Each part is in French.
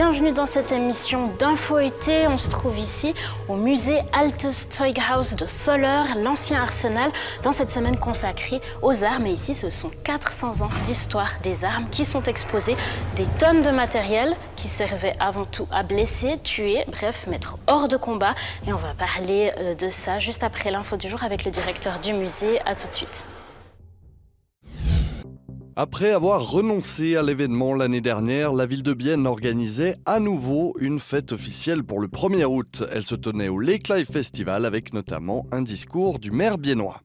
bienvenue dans cette émission d'Info été. On se trouve ici au musée Altes Zeughaus de Soleure, l'ancien arsenal, dans cette semaine consacrée aux armes. Et ici, ce sont 400 ans d'histoire des armes qui sont exposées, des tonnes de matériel qui servaient avant tout à blesser, tuer, bref, mettre hors de combat. Et on va parler de ça juste après l'info du jour avec le directeur du musée. À tout de suite. Après avoir renoncé à l'événement l'année dernière, la ville de Bienne organisait à nouveau une fête officielle pour le 1er août. Elle se tenait au Lake Life Festival avec notamment un discours du maire biennois.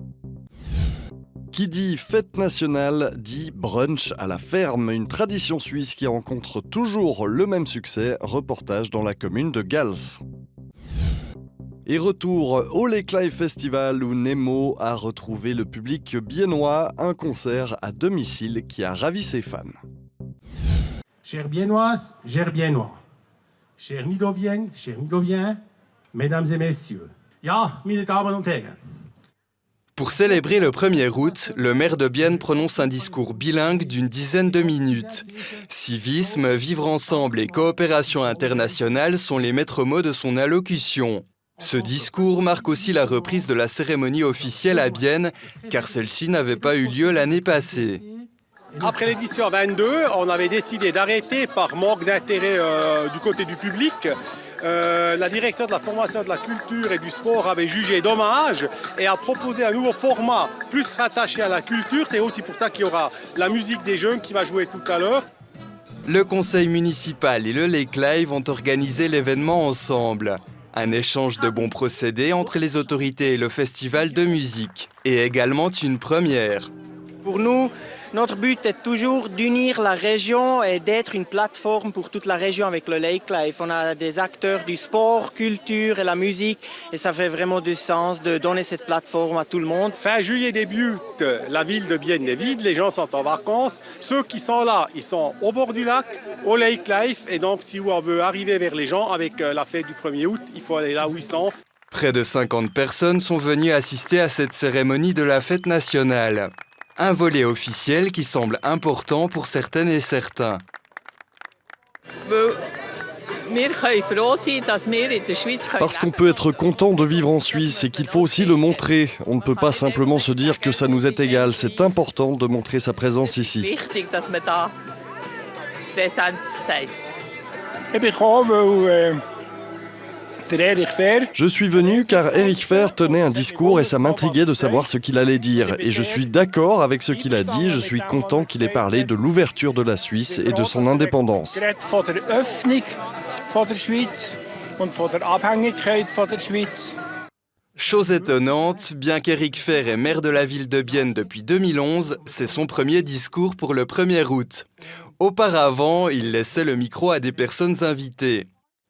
Qui dit fête nationale dit brunch à la ferme, une tradition suisse qui rencontre toujours le même succès. Reportage dans la commune de Gals. Et retour au Lake Life Festival où Nemo a retrouvé le public biennois, un concert à domicile qui a ravi ses fans. Chères biennoises, chers biennois, chères Nidoviennes, chers Nidoviens, mesdames et messieurs, ja, meine Damen und Herren. Pour célébrer le 1er août, le maire de Bienne prononce un discours bilingue d'une dizaine de minutes. Civisme, vivre ensemble et coopération internationale sont les maîtres mots de son allocution. Ce discours marque aussi la reprise de la cérémonie officielle à Bienne, car celle-ci n'avait pas eu lieu l'année passée. Après l'édition 22, on avait décidé d'arrêter par manque d'intérêt du côté du public. La direction de la formation, de la culture et du sport avait jugé dommage et a proposé un nouveau format plus rattaché à la culture. C'est aussi pour ça qu'il y aura la musique des jeunes qui va jouer tout à l'heure. Le conseil municipal et le Lake Live ont organisé l'événement ensemble. Un échange de bons procédés entre les autorités et le festival de musique. Et également une première. Pour nous, notre but est toujours d'unir la région et d'être une plateforme pour toute la région avec le Lake Life. On a des acteurs du sport, culture et la musique et ça fait vraiment du sens de donner cette plateforme à tout le monde. Fin juillet, début août, la ville de Bienne est vide, les gens sont en vacances. Ceux qui sont là, ils sont au bord du lac, au Lake Life. Et donc, si on veut arriver vers les gens avec la fête du 1er août, il faut aller là où ils sont. Près de 50 personnes sont venues assister à cette cérémonie de la fête nationale. Un volet officiel qui semble important pour certaines et certains. Parce qu'on peut être content de vivre en Suisse et qu'il faut aussi le montrer. On ne peut pas simplement se dire que ça nous est égal. C'est important de montrer sa présence ici. Je suis venu car Eric Fehr tenait un discours et ça m'intriguait de savoir ce qu'il allait dire. Et je suis d'accord avec ce qu'il a dit, je suis content qu'il ait parlé de l'ouverture de la Suisse et de son indépendance. Chose étonnante, bien qu'Eric Fehr est maire de la ville de Bienne depuis 2011, c'est son premier discours pour le 1er août. Auparavant, il laissait le micro à des personnes invitées.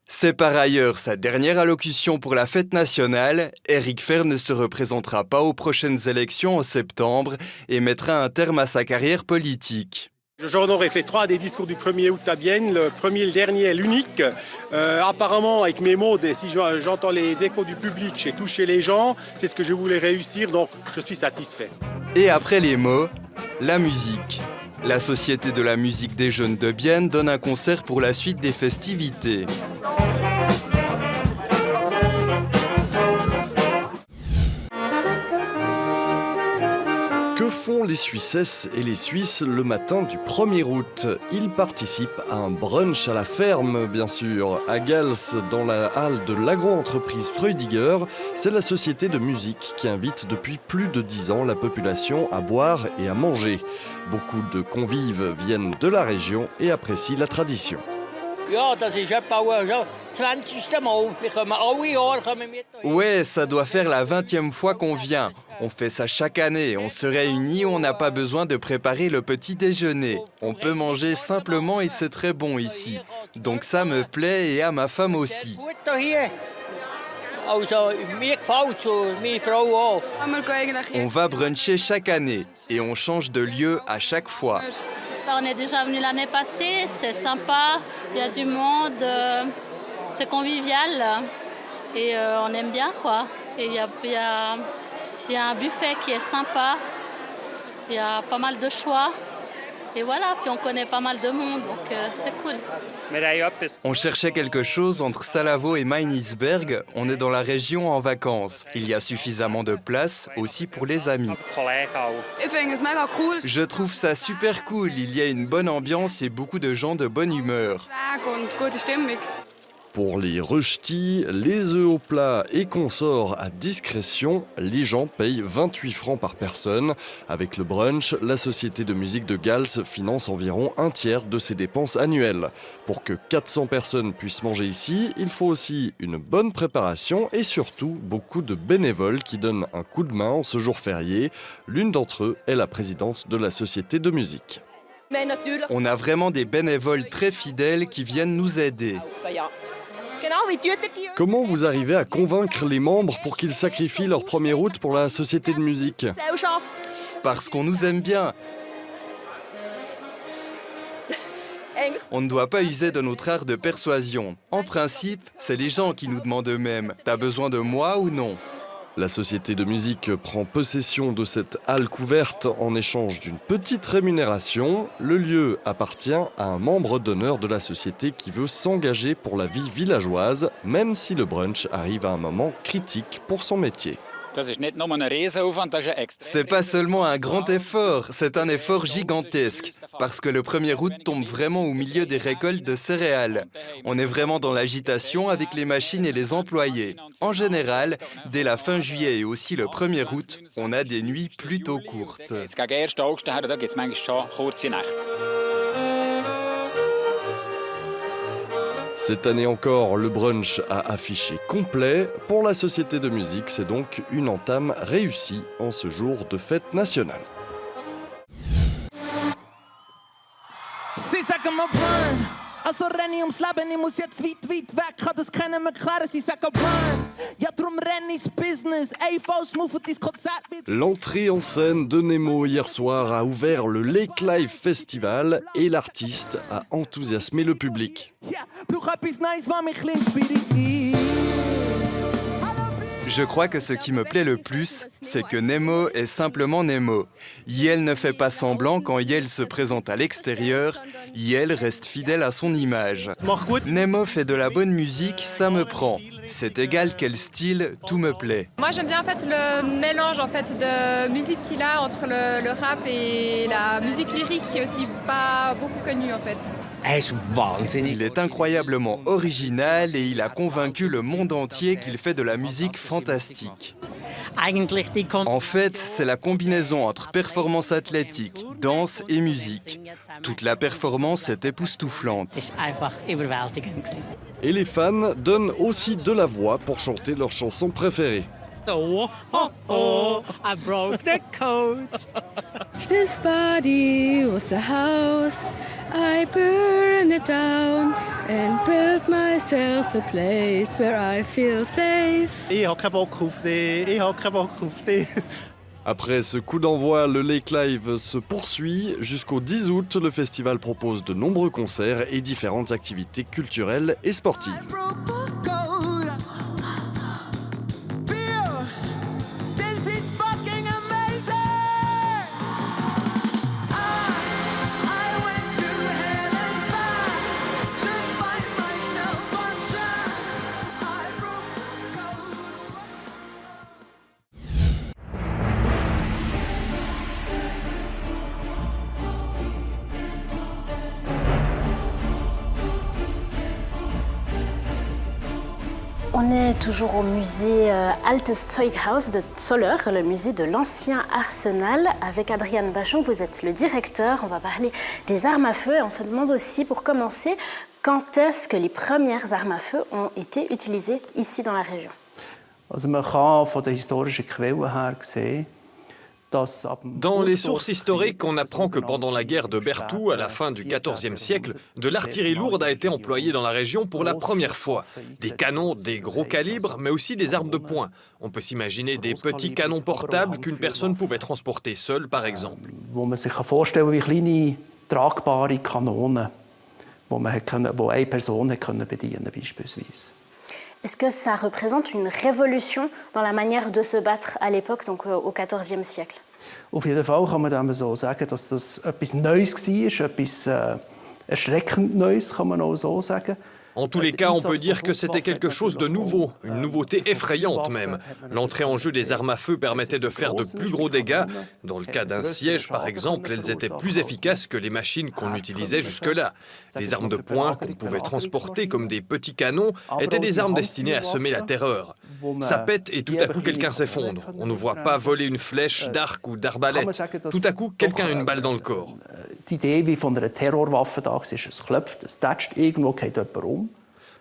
C'est par ailleurs sa dernière allocution pour la fête nationale. Eric Fehr ne se représentera pas aux prochaines élections en septembre et mettra un terme à sa carrière politique. J'en aurais fait 3 des discours du 1er août à Bienne. Le premier, le dernier, l'unique. Apparemment, avec mes mots, si j'entends les échos du public, j'ai touché les gens. C'est ce que je voulais réussir, donc je suis satisfait. Et après les mots, la musique. La Société de la musique des jeunes de Bienne donne un concert pour la suite des festivités. Que font les Suissesses et les Suisses le matin du 1er août? Ils participent à un brunch à la ferme, bien sûr. À Gals, dans la halle de l'agro-entreprise Freudiger, c'est la société de musique qui invite depuis plus de 10 ans la population à boire et à manger. Beaucoup de convives viennent de la région et apprécient la tradition. Ouais, ça doit faire la 20e fois qu'on vient. On fait ça chaque année, on se réunit, on n'a pas besoin de préparer le petit déjeuner. On peut manger simplement et c'est très bon ici. Donc ça me plaît et à ma femme aussi. On va bruncher chaque année et on change de lieu à chaque fois. On est déjà venu l'année passée, c'est sympa, il y a du monde, c'est convivial et on aime bien quoi. Et il y a un buffet qui est sympa, il y a pas mal de choix Et voilà, puis on connaît pas mal de monde, donc c'est cool. On cherchait quelque chose entre Salavo et Meinisberg. On est dans la région en vacances. Il y a suffisamment de place aussi pour les amis. Je trouve ça super cool. Il y a une bonne ambiance et beaucoup de gens de bonne humeur. Pour les rösti, les œufs au plat et consorts à discrétion, les gens payent 28 francs par personne. Avec le brunch, la société de musique de Gals finance environ un tiers de ses dépenses annuelles. Pour que 400 personnes puissent manger ici, il faut aussi une bonne préparation et surtout beaucoup de bénévoles qui donnent un coup de main en ce jour férié. L'une d'entre eux est la présidente de la société de musique. On a vraiment des bénévoles très fidèles qui viennent nous aider. Comment vous arrivez à convaincre les membres pour qu'ils sacrifient leur 1er août pour la société de musique ? Parce qu'on nous aime bien. On ne doit pas user de notre art de persuasion. En principe, c'est les gens qui nous demandent eux-mêmes « T'as besoin de moi ou non ?» La société de musique prend possession de cette halle couverte en échange d'une petite rémunération. Le lieu appartient à un membre d'honneur de la société qui veut s'engager pour la vie villageoise, même si le brunch arrive à un moment critique pour son métier. C'est pas seulement un grand effort, c'est un effort gigantesque. Parce que le 1er août tombe vraiment au milieu des récoltes de céréales. On est vraiment dans l'agitation avec les machines et les employés. En général, dès la fin juillet et aussi le 1er août, on a des nuits plutôt courtes. Cette année encore, le brunch a affiché complet. Pour la société de musique, c'est donc une entame réussie en ce jour de fête nationale. Also renn ich ums Leben, ich muss jetzt weit weg, kann das keinem erklären, sie sagen burn. Ja, drum renn ich's Business, ey, falsch Move und dein Konzert wird... L'entrée en scène de Nemo hier soir a ouvert le Lake Live Festival et l'artiste a enthousiasmé le public. Ja, brauch etwas Neues, was mich inspiriert. Je crois que ce qui me plaît le plus, c'est que Nemo est simplement Nemo. Yel ne fait pas semblant quand Yel se présente à l'extérieur, Yel reste fidèle à son image. Nemo fait de la bonne musique, ça me prend. C'est égal quel style, tout me plaît. Moi j'aime bien en fait le mélange en fait de musique qu'il a entre le rap et la musique lyrique qui est aussi pas beaucoup connue en fait. Il est incroyablement original et il a convaincu le monde entier qu'il fait de la musique fantastique. En fait, c'est la combinaison entre performance athlétique, danse et musique. Toute la performance est époustouflante. Et les fans donnent aussi de la voix pour chanter leur chanson préférée. Oh, oh, oh, I broke the code. This body was a house. I burned it down and built myself a place where I feel safe. Ich habe keinen Bock auf dich. Après ce coup d'envoi, le Lake Live se poursuit. Jusqu'au 10 août, le festival propose de nombreux concerts et différentes activités culturelles et sportives. On est toujours au musée Altes Zeughaus de Zoller, le musée de l'ancien arsenal. Avec Adrian Bachon, vous êtes le directeur. On va parler des armes à feu et on se demande aussi, pour commencer, quand est-ce que les premières armes à feu ont été utilisées ici dans la région? Also man kann von den historischen Quellen her sehen, dans les sources historiques, on apprend que pendant la guerre de Berthoud, à la fin du XIVe siècle, de l'artillerie lourde a été employée dans la région pour la première fois. Des canons, des gros calibres, mais aussi des armes de poing. On peut s'imaginer des petits canons portables qu'une personne pouvait transporter seule, par exemple. Wo man sich vorstellen wie kleine tragbare Kanonen, wo eine Person bedienen beispielsweise. Est-ce que ça représente une révolution dans la manière de se battre à l'époque, donc au XIVe siècle? Auf jeden Fall kann man dann so sagen, dass das etwas Neues war, etwas erschreckend Neues, kann man auch so sagen. En tous les cas, on peut dire que c'était quelque chose de nouveau, une nouveauté effrayante même. L'entrée en jeu des armes à feu permettait de faire de plus gros dégâts. Dans le cas d'un siège, par exemple, elles étaient plus efficaces que les machines qu'on utilisait jusque-là. Les armes de poing qu'on pouvait transporter comme des petits canons étaient des armes destinées à semer la terreur. Ça pète et tout à coup quelqu'un s'effondre. On ne voit pas voler une flèche d'arc ou d'arbalète. Tout à coup, quelqu'un a une balle dans le corps. Die Idee wie von einer Terrorwaffe da ist, es klopft, es tätscht, irgendwo geht jemand um.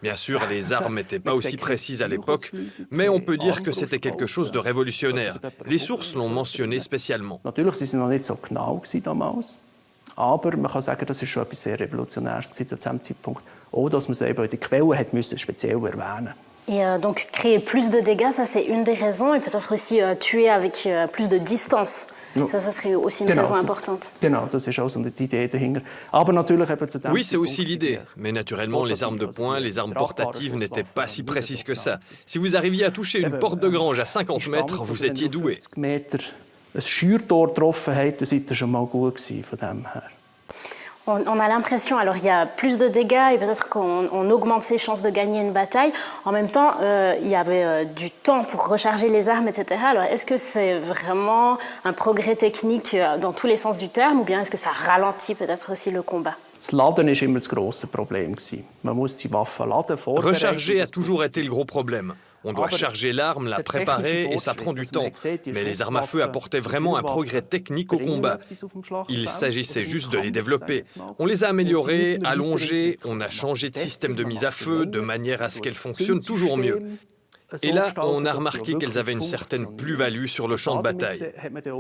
Bien sûr, les armes n'étaient pas aussi précises à l'époque, mais on peut dire que c'était quelque chose de révolutionnaire. Les sources l'ont mentionné spécialement. Natürlich sind sie noch nicht so genau damals, aber man kann sagen, das ist schon etwas sehr Revolutionäres zu diesem Zeitpunkt. Auch, dass man es eben in den Quellen hat müssen speziell erwähnen. Et donc créer plus de dégâts, ça c'est une des raisons, et peut-être aussi tuer avec plus de distance. Ça serait aussi une raison importante. Genau, das ist auch so die Idee dahinter. Aber natürlich eben zu dem Oui, c'est aussi l'idée. Mais naturellement, les armes de poing, les armes portatives n'étaient pas si précises que ça. Si vous arriviez à toucher une porte de grange à 50 mètres, vous étiez doué. Wenn ihr 50 Meter ein Scheurtor getroffen habt, dann seid ihr schon mal gut gewesen von dem her. On a l'impression, alors il y a plus de dégâts et peut-être qu'on augmente ses chances de gagner une bataille. En même temps, il y avait du temps pour recharger les armes, etc. Alors est-ce que c'est vraiment un progrès technique dans tous les sens du terme ou bien est-ce que ça ralentit peut-être aussi le combat? Das Laden war immer das grosse Problem. Man muss die Waffen laden, vorbereiten. Recharger a toujours été le gros problème. On doit charger l'arme, la préparer et ça prend du temps. Mais les armes à feu apportaient vraiment un progrès technique au combat. Il s'agissait juste de les développer. On les a améliorées, allongées, on a changé de système de mise à feu de manière à ce qu'elles fonctionnent toujours mieux. Et là, on a remarqué qu'elles avaient une certaine plus-value sur le champ de bataille.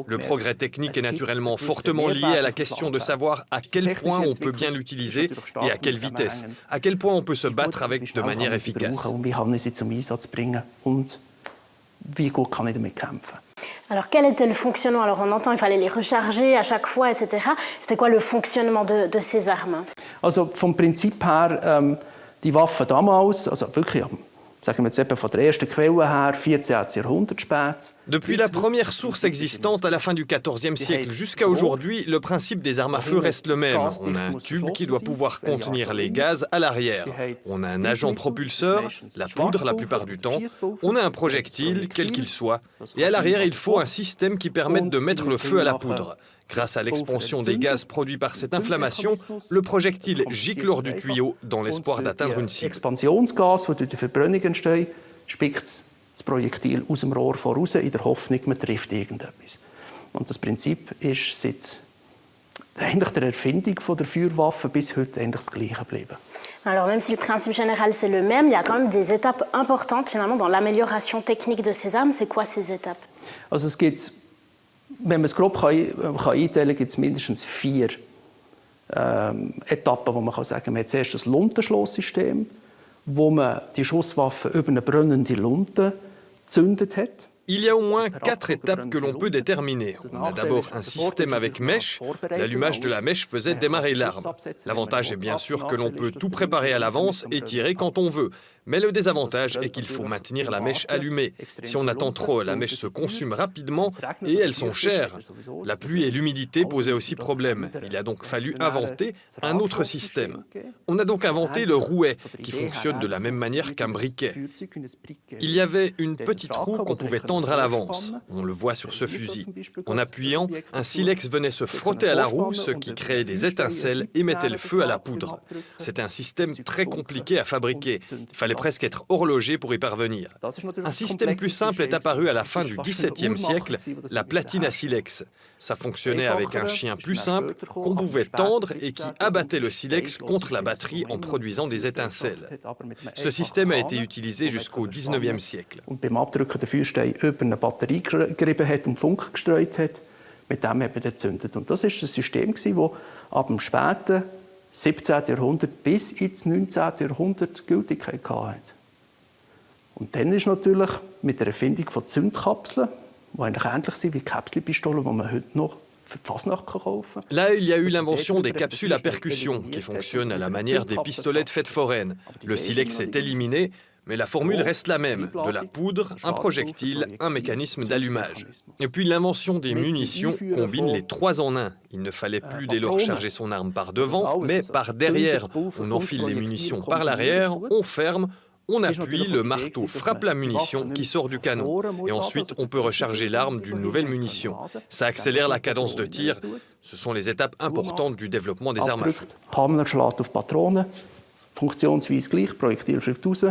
Le progrès technique est naturellement fortement lié à la question de savoir à quel point on peut bien l'utiliser et à quelle vitesse, à quel point on peut se battre avec de manière efficace. Alors quel était le fonctionnement? Alors on entend qu'il fallait les recharger à chaque fois, etc. C'était quoi le fonctionnement de ces armes? Also vom Prinzip her, die Waffen damals, also wirklich sagen wir jetzt eben von der ersten Quelle her, 14. Jahrhundert spät. Depuis la première source existante à la fin du XIVe siècle jusqu'à aujourd'hui, le principe des armes à feu reste le même. On a un tube qui doit pouvoir contenir les gaz à l'arrière. On a un agent propulseur, la poudre la plupart du temps. On a un projectile, quel qu'il soit. Et à l'arrière, il faut un système qui permette de mettre le feu à la poudre. Grâce à l'expansion des gaz produits par cette inflammation, le projectile gicle hors du tuyau dans l'espoir d'atteindre une cible. Expansionsgas, das durch die Verbrennung entsteht, spickt das Projektil aus dem Rohr voraus in der Hoffnung, man trifft irgendetwas. Und das Prinzip ist seit eigentlich der Erfindung der Feuerwaffe bis heute eigentlich das Gleiche geblieben. Alors même si le principe général c'est le même, il y a quand même des étapes importantes finalement dans l'amélioration technique de ces armes. C'est quoi ces étapes? Also es gibt, wenn man es grob einteilen kann, gibt es mindestens 4 Etappen, wo man kann sagen kann. Man hat zuerst das Luntenschlosssystem, wo man die Schusswaffe über eine brennende Lunte gezündet hat. Il y a au moins 4 étapes que l'on peut déterminer. On a d'abord un système avec mèche. L'allumage de la mèche faisait démarrer l'arme. L'avantage est bien sûr que l'on peut tout préparer à l'avance et tirer quand on veut. Mais le désavantage est qu'il faut maintenir la mèche allumée. Si on attend trop, la mèche se consume rapidement et elles sont chères. La pluie et l'humidité posaient aussi problème. Il a donc fallu inventer un autre système. On a donc inventé le rouet, qui fonctionne de la même manière qu'un briquet. Il y avait une petite roue qu'on pouvait tendre à l'avance. On le voit sur ce fusil. En appuyant, un silex venait se frotter à la roue, ce qui créait des étincelles et mettait le feu à la poudre. C'était un système très compliqué à fabriquer. Il fallait presque être horloger pour y parvenir. Un système plus simple est apparu à la fin du XVIIe siècle, la platine à silex. Ça fonctionnait avec un chien plus simple qu'on pouvait tendre et qui abattait le silex contre la batterie en produisant des étincelles. Ce système a été utilisé jusqu'au XIXe siècle. Beim Abdrücken der Feuerstein über eine Batterie gerieben hat und Funk gestreut hat, mit dem hat man gezündet. Und das war ein System, das ab dem späten 17. Jahrhundert bis ins 19. Jahrhundert Gültigkeit hatte. Und dann ist natürlich mit der Erfindung von Zündkapseln, die eigentlich ähnlich sind wie Kapselpistolen, die man heute noch für die Fasnacht kaufen kann. Là, il y a eu l'invention des capsules à percussion, qui fonctionnent à la manière des pistolets de fête foraine. Le silex est éliminé, Mais la formule reste la même, de la poudre, un projectile, un mécanisme d'allumage. Et puis l'invention des munitions combine les 3 en 1. Il ne fallait plus dès lors charger son arme par devant, mais par derrière. On enfile les munitions par l'arrière, on ferme, on appuie, le marteau frappe la munition qui sort du canon. Et ensuite, on peut recharger l'arme d'une nouvelle munition. Ça accélère la cadence de tir. Ce sont les étapes importantes du développement des armes à feu. Hammer schlägt auf Patronen, Funktionsweise gleich, Projektil fliegt raus,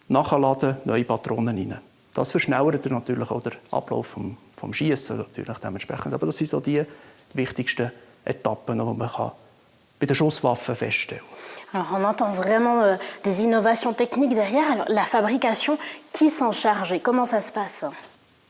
nachladen, neue Patronen rein. Das verschnellert natürlich auch den Ablauf vom Schießen natürlich dementsprechend. Aber das sind so die wichtigsten Etappen, die man bei den Schusswaffen feststellen kann. Alors on entend vraiment des innovations techniques derrière. Alors, la fabrication, qui s'en charge et comment ça se passe?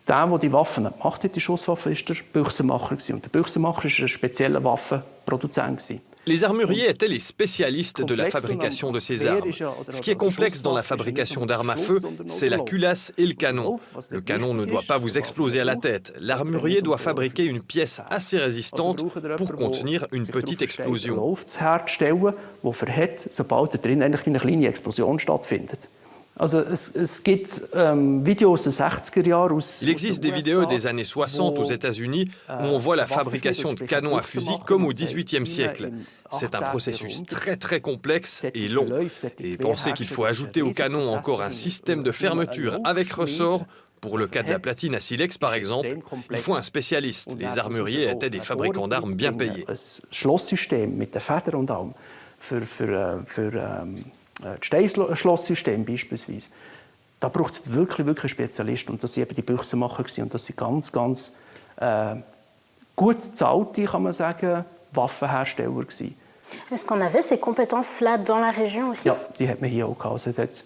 Der die Waffen gemacht hat, die Schusswaffe, war der Büchsenmacher. Und der Büchsenmacher war ein spezieller Waffenproduzent. Les armuriers étaient les spécialistes de la fabrication de ces armes. Ce qui est complexe dans la fabrication d'armes à feu, c'est la culasse et le canon. Le canon ne doit pas vous exploser à la tête. L'armurier doit fabriquer une pièce assez résistante pour contenir une petite explosion. Herzustellen, die verhält, sobald da drin eigentlich eine kleine Explosion stattfindet. Also es gibt Videos aus den 60er Jahren Il existe des vidéos des années 60 aux États-Unis où on voit la fabrication de canons à fusil comme au XVIIIe siècle. C'est un processus très complexe et long. Et pensez qu'il faut ajouter au canon encore un système de fermeture avec ressort. Pour le cas de la platine à silex, par exemple, il faut un spécialiste. Les armuriers étaient des fabricants d'armes bien payés. Un Schlosssystem mit den Federn und allem das Steinschlosssystem beispielsweise, da braucht es wirklich Spezialisten. Und das waren eben die Büchsenmacher. Und das sind ganz gut bezahlte, kann man sagen, Waffenhersteller. Est-ce qu'on avait ces compétences-là dans la région aussi? Ja, die hat man hier auch gehabt.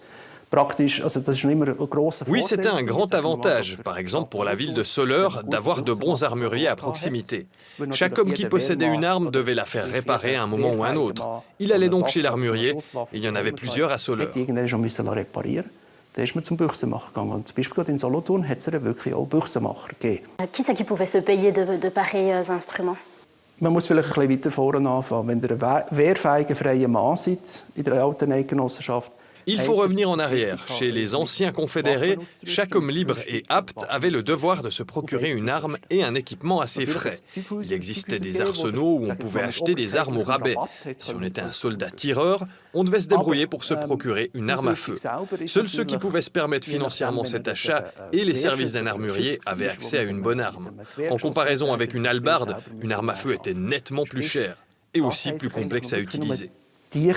Oui, c'était un grand avantage, par exemple pour la ville de Soleure, d'avoir de bons armuriers à proximité. Chaque homme qui possédait une arme devait la faire réparer à un moment ou à un autre. Il allait donc chez l'armurier, et il y en avait plusieurs à Soleure. Da ist man zum Büchsenmacher gegangen. Und zum Beispiel in Solothurn hat es wirklich auch Büchsenmacher gegeben. Qui c'est qui pouvait se payer de pareils instruments? Man muss vielleicht ein bisschen weiter vorne anfangen. Wenn ihr ein wehrfähiger freier Mann seid in der alten Eidgenossenschaft, Il faut revenir en arrière. Chez les anciens confédérés, chaque homme libre et apte avait le devoir de se procurer une arme et un équipement assez frais. Il existait des arsenaux où on pouvait acheter des armes au rabais. Si on était un soldat tireur, on devait se débrouiller pour se procurer une arme à feu. Seuls ceux qui pouvaient se permettre financièrement cet achat et les services d'un armurier avaient accès à une bonne arme. En comparaison avec une hallebarde, une arme à feu était nettement plus chère et aussi plus complexe à utiliser. Die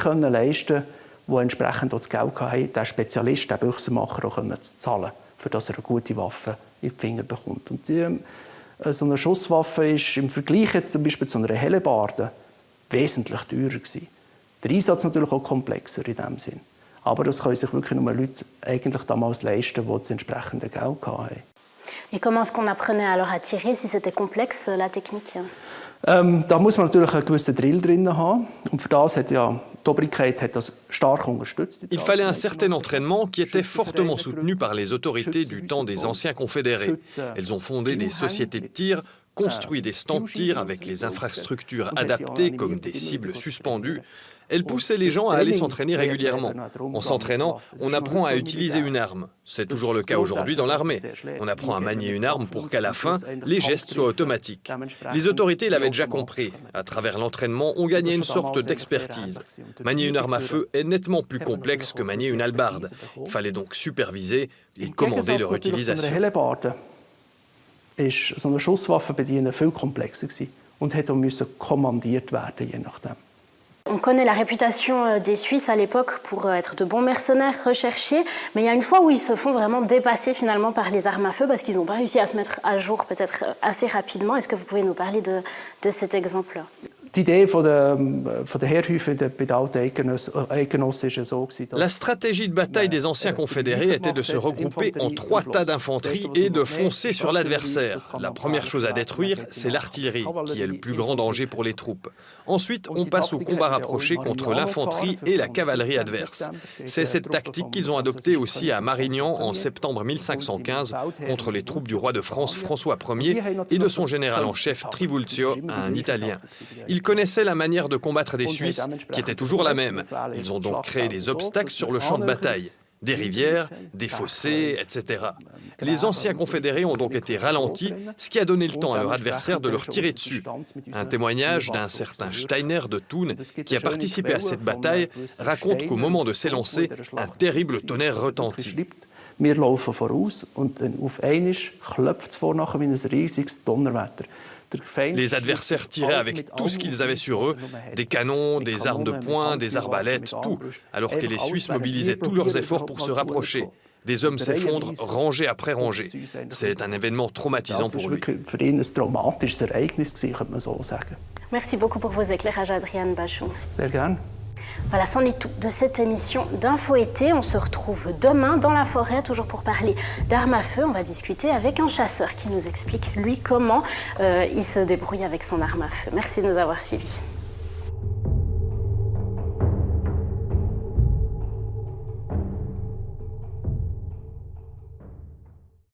entsprechend das Geld hatten, den Spezialist, den Büchsenmacher auch zu zahlen, für dass eine gute Waffe in die Finger bekommt. Und so eine Schusswaffe ist im Vergleich jetzt zum Beispiel zu einer Hellebarde wesentlich teurer gewesen. Der Einsatz natürlich auch komplexer in dem Sinn. Aber das können sich wirklich nur Leute eigentlich damals leisten, die das entsprechende Geld hatten. Et comment est-ce qu'on apprenait alors à tirer si c'était complexe, la technique? Da muss man natürlich einen gewissen Drill drin haben. Und für das hat ja die Obrigkeit das stark unterstützt. Il fallait un certain entraînement qui était fortement soutenu par les autorités du temps des anciens confédérés. Elles ont fondé des sociétés de tir, construit des stands de tir avec les infrastructures adaptées comme des cibles suspendues. Elle poussait les gens à aller s'entraîner régulièrement. En s'entraînant, on apprend à utiliser une arme. C'est toujours le cas aujourd'hui dans l'armée. On apprend à manier une arme pour qu'à la fin, les gestes soient automatiques. Les autorités l'avaient déjà compris. À travers l'entraînement, on gagnait une sorte d'expertise. Manier une arme à feu est nettement plus complexe que manier une hallebarde. Il fallait donc superviser et commander leur utilisation. Ist so eine Schusswaffe bedienen viel komplexer gewesen und hätte auch kommandiert werden, je nachdem. On connaît la réputation des Suisses à l'époque pour être de bons mercenaires recherchés, mais il y a une fois où ils se font vraiment dépasser finalement par les armes à feu parce qu'ils n'ont pas réussi à se mettre à jour peut-être assez rapidement. Est-ce que vous pouvez nous parler de cet exemple-là? Die Idee von der Heerhäufen bei den alten Eidgenossen war so. La stratégie de bataille des anciens confédérés était de se regrouper en 3 tas d'infanterie et de foncer sur l'adversaire. La première chose à détruire, c'est l'artillerie, qui est le plus grand danger pour les troupes. Ensuite, on passe au combat rapproché contre l'infanterie et la cavalerie adverse. C'est cette tactique qu'ils ont adoptée aussi à Marignan en septembre 1515 contre les troupes du roi de France François Ier et de son général en chef Trivulzio, un Italien. Ils connaissaient la manière de combattre des Suisses, qui était toujours la même. Ils ont donc créé des obstacles sur le champ de bataille. des rivières, des fossés, etc. Les anciens confédérés ont donc été ralentis, ce qui a donné le temps à leur adversaire de leur tirer dessus. Un témoignage d'un certain Steiner de Thun, qui a participé à cette bataille, raconte qu'au moment de s'élancer, un terrible tonnerre retentit. Wir laufen voraus und dann auf einmal klopft es vornach wie ein riesiges Donnerwetter. Les adversaires tiraient avec tout ce qu'ils avaient sur eux, des canons, des armes de poing, des arbalètes, tout, alors que les Suisses mobilisaient tous leurs efforts pour se rapprocher. Des hommes s'effondrent, rangée après rangée. C'est un événement traumatisant pour lui. Merci beaucoup pour vos éclairages, Adrian Bachung. Sehr gerne. Voilà, c'en est tout de cette émission d'Info Été. On se retrouve demain dans la forêt, toujours pour parler d'armes à feu. On va discuter avec un chasseur qui nous explique, lui, comment il se débrouille avec son arme à feu. Merci de nous avoir suivis.